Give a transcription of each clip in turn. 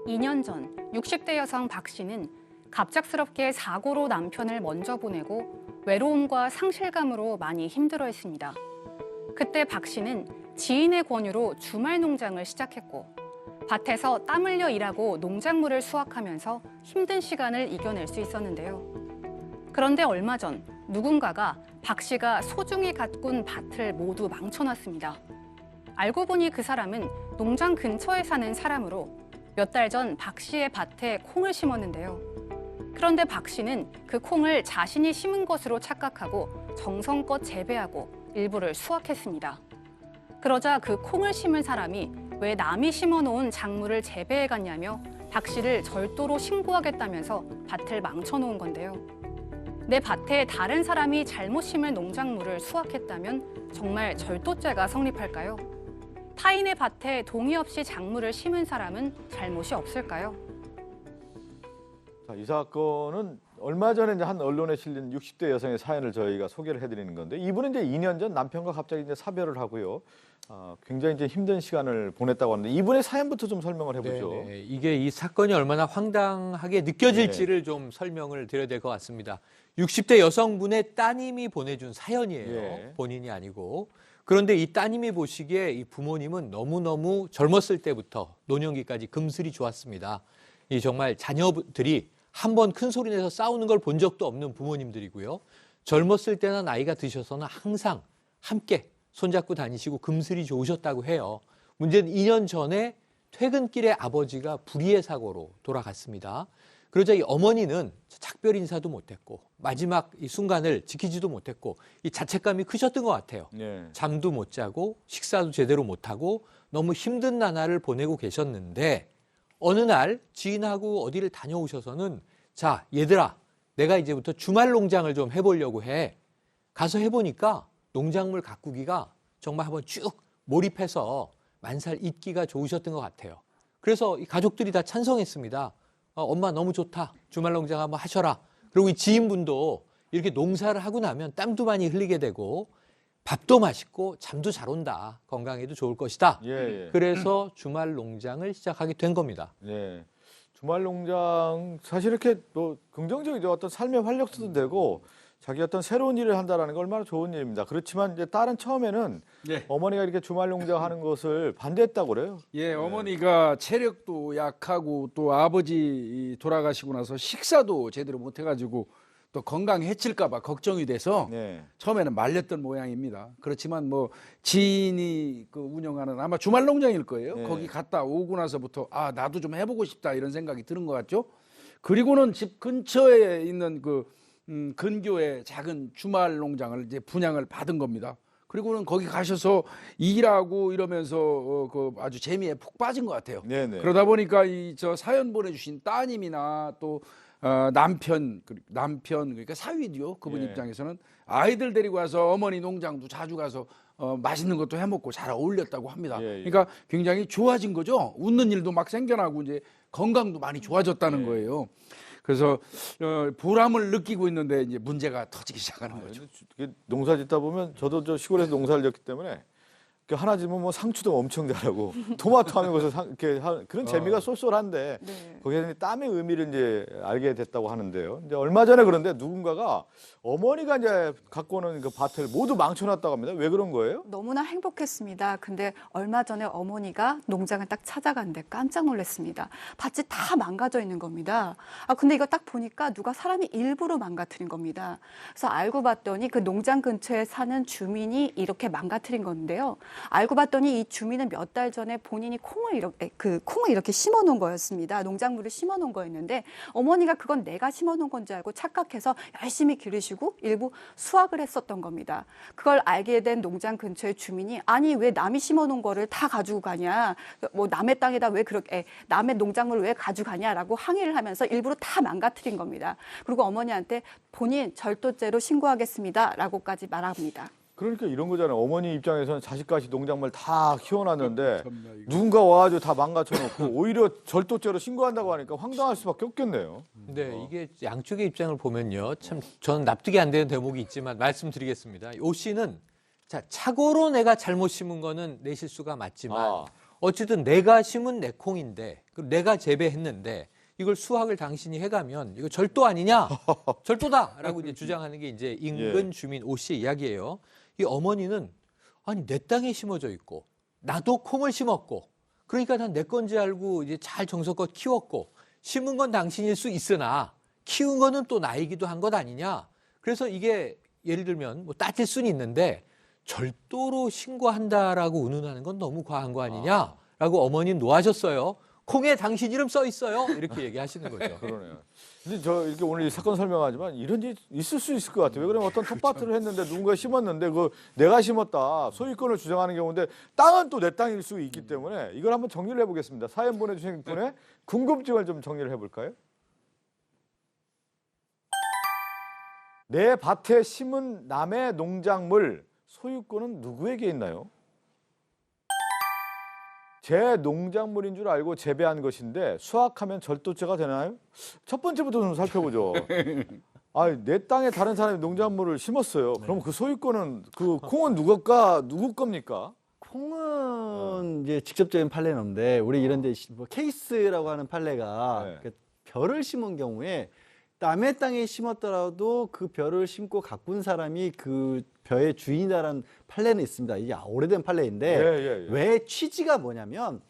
2년 전 60대 여성 박 씨는 갑작스럽게 사고로 남편을 먼저 보내고 외로움과 상실감으로 많이 힘들어했습니다. 그때 박 씨는 지인의 권유로 주말 농장을 시작했고 밭에서 땀 흘려 일하고 농작물을 수확하면서 힘든 시간을 이겨낼 수 있었는데요. 그런데 얼마 전 누군가가 박 씨가 소중히 가꾼 밭을 모두 망쳐놨습니다. 알고 보니 그 사람은 농장 근처에 사는 사람으로 몇 달 전 박 씨의 밭에 콩을 심었는데요. 그런데 박 씨는 그 콩을 자신이 심은 것으로 착각하고 정성껏 재배하고 일부를 수확했습니다. 그러자 그 콩을 심은 사람이 왜 남이 심어놓은 작물을 재배해 갔냐며 박 씨를 절도로 신고하겠다면서 밭을 망쳐놓은 건데요. 내 밭에 다른 사람이 잘못 심은 농작물을 수확했다면 정말 절도죄가 성립할까요? 타인의 밭에 동의 없이 작물을 심은 사람은 잘못이 없을까요? 자, 이 사건은 얼마 전에 이제 한 언론에 실린 60대 여성의 사연을 저희가 소개를 해드리는 건데, 이분은 이제 2년 전 남편과 갑자기 이제 사별을 하고요. 굉장히 이제 힘든 시간을 보냈다고 하는데, 이분의 사연부터 좀 설명을 해보죠. 네, 이게 이 사건이 얼마나 황당하게 느껴질지를 좀 설명을 드려야 될 것 같습니다. 60대 여성분의 따님이 보내준 사연이에요. 예. 본인이 아니고. 그런데 이 따님이 보시기에 이 부모님은 너무너무 젊었을 때부터 노년기까지 금슬이 좋았습니다. 이 정말 자녀들이 한 번 큰 소리 내서 싸우는 걸 본 적도 없는 부모님들이고요. 젊었을 때나 나이가 드셔서는 항상 함께 손잡고 다니시고 금슬이 좋으셨다고 해요. 문제는 2년 전에 퇴근길에 아버지가 불의의 사고로 돌아갔습니다. 그러자 이 어머니는 작별 인사도 못했고 마지막 이 순간을 지키지도 못했고 이 자책감이 크셨던 것 같아요. 예. 잠도 못 자고 식사도 제대로 못하고 너무 힘든 나날을 보내고 계셨는데 어느 날 지인하고 어디를 다녀오셔서는 자, 얘들아, 내가 이제부터 주말 농장을 좀 해보려고 해. 가서 해보니까 농작물 가꾸기가 정말 한번 쭉 몰입해서 만살 잊기가 좋으셨던 것 같아요. 그래서 이 가족들이 다 찬성했습니다. 엄마 너무 좋다. 주말 농장 한번 하셔라. 그리고 이 지인분도 이렇게 농사를 하고 나면 땀도 많이 흘리게 되고 밥도 맛있고 잠도 잘 온다. 건강에도 좋을 것이다. 예. 그래서 주말 농장을 시작하게 된 겁니다. 예. 주말 농장 사실 이렇게 또 긍정적이죠. 어떤 삶의 활력소도 되고 자기 어떤 새로운 일을 한다라는 게 얼마나 좋은 일입니다. 그렇지만 이제 딸은 처음에는 예. 어머니가 이렇게 주말 농장 하는 것을 반대했다고 그래요. 예, 어머니가 체력도 약하고 또 아버지 돌아가시고 나서 식사도 제대로 못 해가지고 또 건강 해칠까 봐 걱정이 돼서 네. 처음에는 말렸던 모양입니다. 그렇지만 뭐 지인이 그 운영하는 아마 주말 농장일 거예요. 네. 거기 갔다 오고 나서부터 아, 나도 좀 해보고 싶다 이런 생각이 드는 것 같죠. 그리고는 집 근처에 있는 그 근교의 작은 주말 농장을 이제 분양을 받은 겁니다. 그리고는 거기 가셔서 일하고 이러면서 그 아주 재미에 푹 빠진 것 같아요. 네네. 그러다 보니까 이 저 사연 보내주신 따님이나 또 남편 그러니까 사위도요. 그분 예. 입장에서는 아이들 데리고 와서 어머니 농장도 자주 가서 맛있는 것도 해먹고 잘 어울렸다고 합니다. 예. 그러니까 굉장히 좋아진 거죠. 웃는 일도 막 생겨나고 이제 건강도 많이 좋아졌다는 예. 거예요. 그래서 보람을 느끼고 있는데 이제 문제가 터지기 시작하는 거죠. 농사 짓다 보면 저도 저 시골에서 농사를 짓기 때문에 하나 지면 뭐 상추도 엄청 잘하고 토마토 하는 것을 이렇게 그런 재미가 쏠쏠한데 네. 거기에는 땀의 의미를 이제 알게 됐다고 하는데요. 이제 얼마 전에 그런데 누군가가 어머니가 이제 갖고 오는 그 밭을 모두 망쳐놨다고 합니다. 왜 그런 거예요? 너무나 행복했습니다. 근데 얼마 전에 어머니가 농장을 딱 찾아갔는데 깜짝 놀랐습니다. 밭이 다 망가져 있는 겁니다. 근데 이거 딱 보니까 누가 사람이 일부러 망가뜨린 겁니다. 그래서 알고 봤더니 그 농장 근처에 사는 주민이 이렇게 망가뜨린 건데요. 알고 봤더니 이 주민은 몇 달 전에 본인이 콩을 이렇게 심어 놓은 거였습니다. 농작물을 심어 놓은 거였는데 어머니가 그건 내가 심어 놓은 건 줄 알고 착각해서 열심히 기르시고 일부 수확을 했었던 겁니다. 그걸 알게 된 농장 근처의 주민이 아니 왜 남이 심어 놓은 거를 다 가지고 가냐, 뭐 남의 땅에다 왜 그렇게 남의 농작물을 왜 가져가냐라고 항의를 하면서 일부러 다 망가뜨린 겁니다. 그리고 어머니한테 본인 절도죄로 신고하겠습니다라고까지 말합니다. 그러니까 이런 거잖아요. 어머니 입장에서는 자식까지 농작물 다 키워놨는데 누군가 와가지고 다 망가져놓고 오히려 절도죄로 신고한다고 하니까 황당할 수밖에 없겠네요. 네, 이게 양쪽의 입장을 보면요. 참 저는 납득이 안 되는 대목이 있지만 말씀드리겠습니다. 오 씨는 자, 착오로 내가 잘못 심은 거는 내 실수가 맞지만 어쨌든 내가 심은 내 콩인데 그리고 내가 재배했는데 이걸 수확을 당신이 해가면 이거 절도 아니냐? 절도다라고 이제 주장하는 게 이제 인근 주민 오 씨의 이야기예요. 이 어머니는 아니 내 땅에 심어져 있고 나도 콩을 심었고 그러니까 난 내 건지 알고 이제 잘 정성껏 키웠고 심은 건 당신일 수 있으나 키운 거는 또 나이기도 한 것 아니냐? 그래서 이게 예를 들면 뭐 따질 수는 있는데 절도로 신고한다라고 운운하는 건 너무 과한 거 아니냐라고 어머니는 노하셨어요. 콩에 당신 이름 써 있어요. 이렇게 얘기하시는 거죠. 그러네요. 근데 저 이렇게 오늘 이 사건 설명하지만 이런 일이 있을 수 있을 것 같아요. 왜 그러면 어떤 텃밭을 했는데 누군가 심었는데 그 내가 심었다 소유권을 주장하는 경우인데 땅은 또 내 땅일 수 있기 때문에 이걸 한번 정리를 해보겠습니다. 사연 보내주신 분의 궁금증을 좀 정리를 해볼까요? 내 밭에 심은 남의 농작물 소유권은 누구에게 있나요? 제 농작물인 줄 알고 재배한 것인데 수확하면 절도죄가 되나요? 첫 번째부터 좀 살펴보죠. 내 땅에 다른 사람이 농작물을 심었어요. 그럼 그 소유권은 그 콩은 누구 겁니까? 콩은 이제 직접적인 판례는 없는데 우리 이런 데 뭐 케이스라고 하는 판례가 네. 그 벼를 심은 경우에 남의 땅에 심었더라도 그 벼를 심고 가꾼 사람이 그 벼의 주인이라는 판례는 있습니다. 이게 오래된 판례인데 왜 취지가 뭐냐면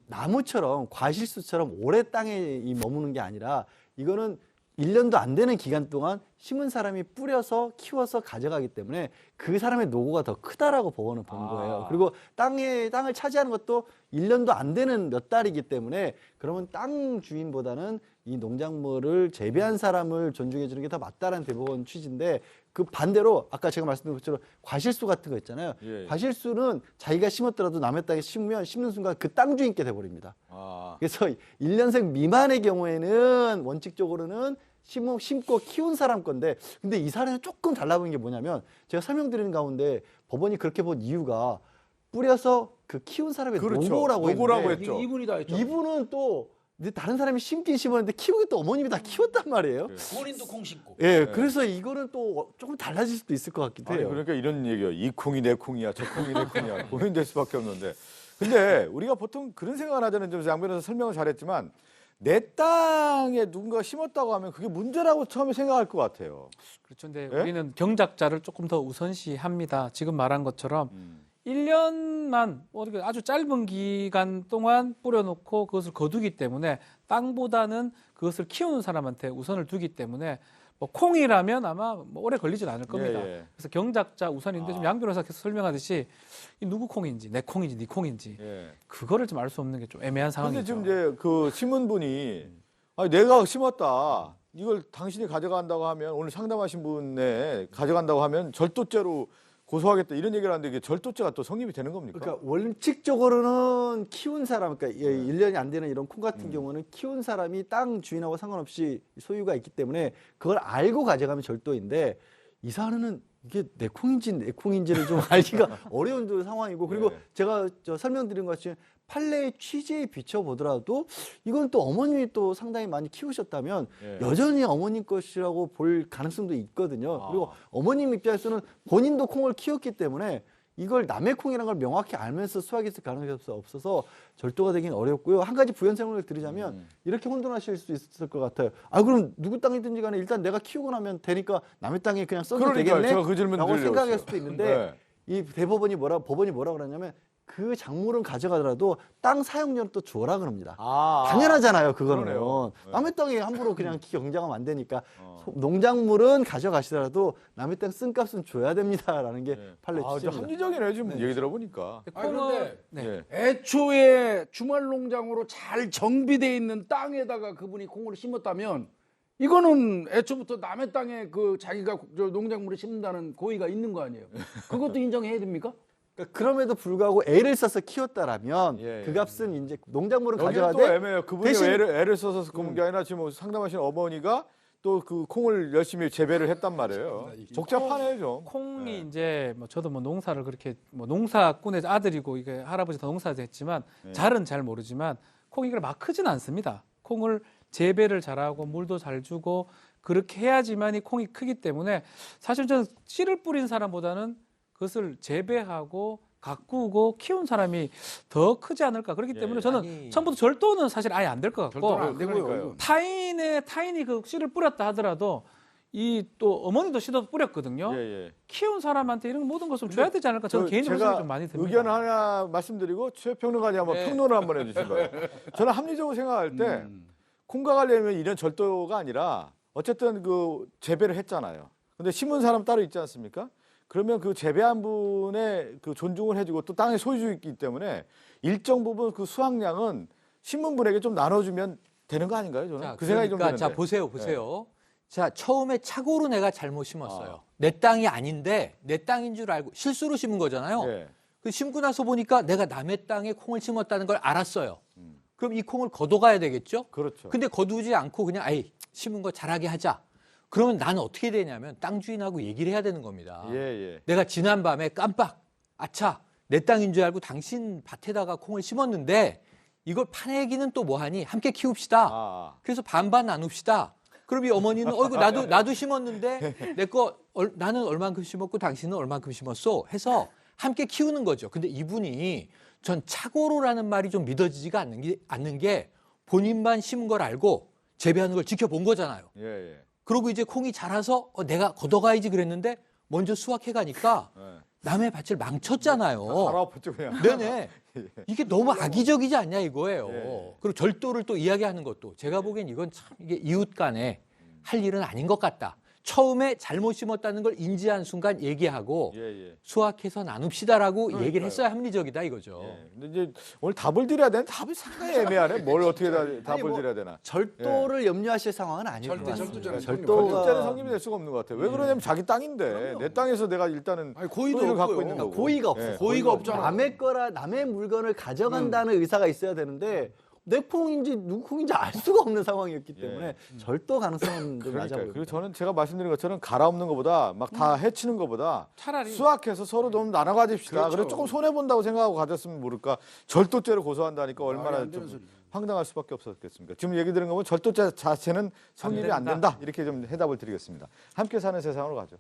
나무처럼 과실수처럼 오래 땅에 머무는 게 아니라 이거는 1년도 안 되는 기간 동안 심은 사람이 뿌려서 키워서 가져가기 때문에 그 사람의 노고가 더 크다라고 법원은 본 거예요. 그리고 땅을 차지하는 것도 1년도 안 되는 몇 달이기 때문에 그러면 땅 주인보다는 이 농작물을 재배한 사람을 존중해 주는 게 더 맞다라는 대법원 취지인데 그 반대로 아까 제가 말씀드린 것처럼 과실수 같은 거 있잖아요. 과실수는 자기가 심었더라도 남의 땅에 심으면 심는 순간 그 땅 주인께 돼버립니다. 그래서 1년생 미만의 경우에는 원칙적으로는 심고 키운 사람 건데 근데 이 사례는 조금 달라 보이는 게 뭐냐면 제가 설명드리는 가운데 법원이 그렇게 본 이유가 뿌려서 그 키운 사람의 노고라고 했죠. 이분이 다 했죠. 이분은 또 다른 사람이 심긴 심었는데 키우기 또 어머님이 다 키웠단 말이에요. 본인도 콩 심고. 그래서 이거는 또 조금 달라질 수도 있을 것 같기도 해요. 그러니까 이런 얘기야. 이 콩이 내 콩이야, 저 콩이 내 콩이야. 고민될 수밖에 없는데. 근데 우리가 보통 그런 생각을 하자는 좀 양 변호사 설명을 잘했지만 내 땅에 누군가 심었다고 하면 그게 문제라고 처음에 생각할 것 같아요. 그렇죠. 근데 예? 우리는 경작자를 조금 더 우선시합니다. 지금 말한 것처럼 1년만 아주 짧은 기간 동안 뿌려놓고 그것을 거두기 때문에 땅보다는 그것을 키우는 사람한테 우선을 두기 때문에 뭐 콩이라면 아마 뭐 오래 걸리진 않을 겁니다. 그래서 경작자 우선인데 좀 양 변호사께서 설명하듯이 이 누구 콩인지 내 콩인지 네 콩인지 그거를 좀 알 수 없는 게 좀 애매한 그런데 상황이죠. 지금 이제 그 심은 분이 내가 심었다. 이걸 당신이 가져간다고 하면 오늘 상담하신 분에 가져간다고 하면 절도죄로 고소하겠다 이런 얘기를 하는데 이게 절도죄가 또 성립이 되는 겁니까? 그러니까 원칙적으로는 키운 사람, 그러니까 1년이 안 되는 이런 콩 같은 경우는 키운 사람이 땅 주인하고 상관없이 소유가 있기 때문에 그걸 알고 가져가면 절도인데 이 사안은 이게 내 콩인지를 좀 알기가 어려운 상황이고 그리고 제가 설명드린 것 같이 판례의 취지에 비춰보더라도 이건 또 어머님이 또 상당히 많이 키우셨다면 여전히 어머님 것이라고 볼 가능성도 있거든요. 그리고 어머님 입장에서는 본인도 콩을 키웠기 때문에 이걸 남의 콩이라는 걸 명확히 알면서 수확했을 가능성이 없어서 절도가 되긴 어렵고요. 한 가지 부연 설명을 드리자면 이렇게 혼돈하실 수 있을 것 같아요. 그럼 누구 땅이든지 간에 일단 내가 키우고 나면 되니까 남의 땅에 그냥 써도 되겠네? 제가 그 질문 라고 생각할 드리려고 수도 있는데 이 법원이 뭐라 그러냐면 그 작물은 가져가더라도 땅 사용료는 또 주어라 그럽니다. 당연하잖아요, 그거는. 그러네요. 남의 땅에 함부로 그냥 경작하면 안 되니까 농작물은 가져가시더라도 남의 땅 쓴값은 줘야 됩니다라는 게 판례 취지입니다. 합리적이네 지금 얘기 들어보니까. 그런데 네. 애초에 주말 농장으로 잘 정비돼 있는 땅에다가 그분이 콩을 심었다면 이거는 애초부터 남의 땅에 그 자기가 농작물을 심는다는 고의가 있는 거 아니에요? 그것도 인정해야 됩니까? 그러니까 그럼에도 불구하고 애를 써서 키웠다라면 그 값은 이제 농작물은 여기는 또 가져가되 애매해요. 그분이 대신- 애를 써서 그런 게 아니라 지금 상담하신 어머니가 또 그 콩을 열심히 재배를 했단 말이에요. 복잡하네요 좀. 콩이 이제 뭐 저도 뭐 농사를 그렇게 뭐 농사꾼의 아들이고 이게 할아버지도 농사도 했지만 잘은 잘 모르지만 콩이 막 크진 않습니다. 콩을 재배를 잘하고 물도 잘 주고 그렇게 해야지만이 콩이 크기 때문에 사실 저는 씨를 뿌린 사람보다는 그것을 재배하고 가꾸고 키운 사람이 더 크지 않을까. 그렇기 때문에 저는 아니. 처음부터 절도는 사실 아예 안 될 것 같고 절도는 안 되고요. 그러니까요. 타인이 그 씨를 뿌렸다 하더라도 이 또 어머니도 씨도 뿌렸거든요. 예, 예. 키운 사람한테 이런 모든 것을 줘야 되지 않을까. 저는 개인적으로 제가 생각이 좀 많이 듭니다. 의견 하나 말씀드리고 최평론가님 한번 네. 평론을 한번 해주신 거예요. 저는 합리적으로 생각할 때 콩과 관련이면 이런 절도가 아니라 어쨌든 그 재배를 했잖아요. 근데 심은 사람 따로 있지 않습니까? 그러면 그 재배한 분의 그 존중을 해주고 또 땅의 소유주이기 때문에 일정 부분 그 수확량은 심은 분에게 좀 나눠주면 되는 거 아닌가요? 저는 자, 그 생각이 좀 그러니까 드는데. 자 보세요. 자 처음에 착오로 내가 잘못 심었어요. 내 땅이 아닌데 내 땅인 줄 알고 실수로 심은 거잖아요. 예. 그 심고 나서 보니까 내가 남의 땅에 콩을 심었다는 걸 알았어요. 그럼 이 콩을 걷어가야 되겠죠? 그렇죠. 근데 거두지 않고 그냥 아이 심은 거 잘하게 하자. 그러면 나는 어떻게 되냐면 땅 주인하고 얘기를 해야 되는 겁니다. 예, 예. 내가 지난밤에 깜빡 아차 내 땅인 줄 알고 당신 밭에다가 콩을 심었는데 이걸 파내기는 또 뭐하니 함께 키웁시다. 그래서 반반 나눕시다. 그럼 이 어머니는 어이구 나도 심었는데 내 거 나는 얼만큼 심었고 당신은 얼만큼 심었어 해서 함께 키우는 거죠. 근데 이분이 전 착오로라는 말이 좀 믿어지지가 않는 게 본인만 심은 걸 알고 재배하는 걸 지켜본 거잖아요. 예, 예. 그리고 이제 콩이 자라서 내가 걷어가야지 그랬는데 먼저 수확해 가니까 예. 남의 밭을 망쳤잖아요. 갈아엎었죠 그냥. 네네. 이게 너무 악의적이지 않냐 이거예요. 예. 그리고 절도를 또 이야기하는 것도 제가 보기엔 이건 참 이게 이웃 간에 할 일은 아닌 것 같다. 처음에 잘못 심었다는 걸 인지한 순간 얘기하고 예, 예. 수확해서 나눕시다라고 그러니까요. 얘기를 했어야 합리적이다 이거죠. 예. 근데 이제 오늘 답을 드려야 되는 답이 상당히 애매하네. 뭘 어떻게 답을 뭐 드려야 되나? 절도를 염려하실 상황은 아닐 것 절대 같습니다. 절도죄는 절도가 절도죄는 성립이 될 수가 없는 것 같아요. 왜 그러냐면 자기 땅인데 내 땅에서 내가 일단은 아니, 고의도 소유를 갖고 없고요. 있는 거고. 고의가 없어요. 예. 고의가 없잖아. 남의 거라 남의 물건을 가져간다는 의사가 있어야 되는데 내 콩인지 누구 콩인지 알 수가 없는 상황이었기 때문에 절도 가능성은 좀 낮아 그러니까요. 보입니다. 그리고 저는 제가 말씀드린 것처럼 갈아엎는 것보다 막 다 해치는 것보다 차라리 수확해서 서로 좀 나눠 가집시다. 그렇죠. 그래 조금 손해 본다고 생각하고 가졌으면 모를까. 절도죄를 고소한다니까 얼마나 말이 안 되는 좀 소리죠. 황당할 수밖에 없었겠습니까? 지금 얘기 들은 거면 절도죄 자체는 성립이 안 된다. 이렇게 좀 해답을 드리겠습니다. 함께 사는 세상으로 가죠.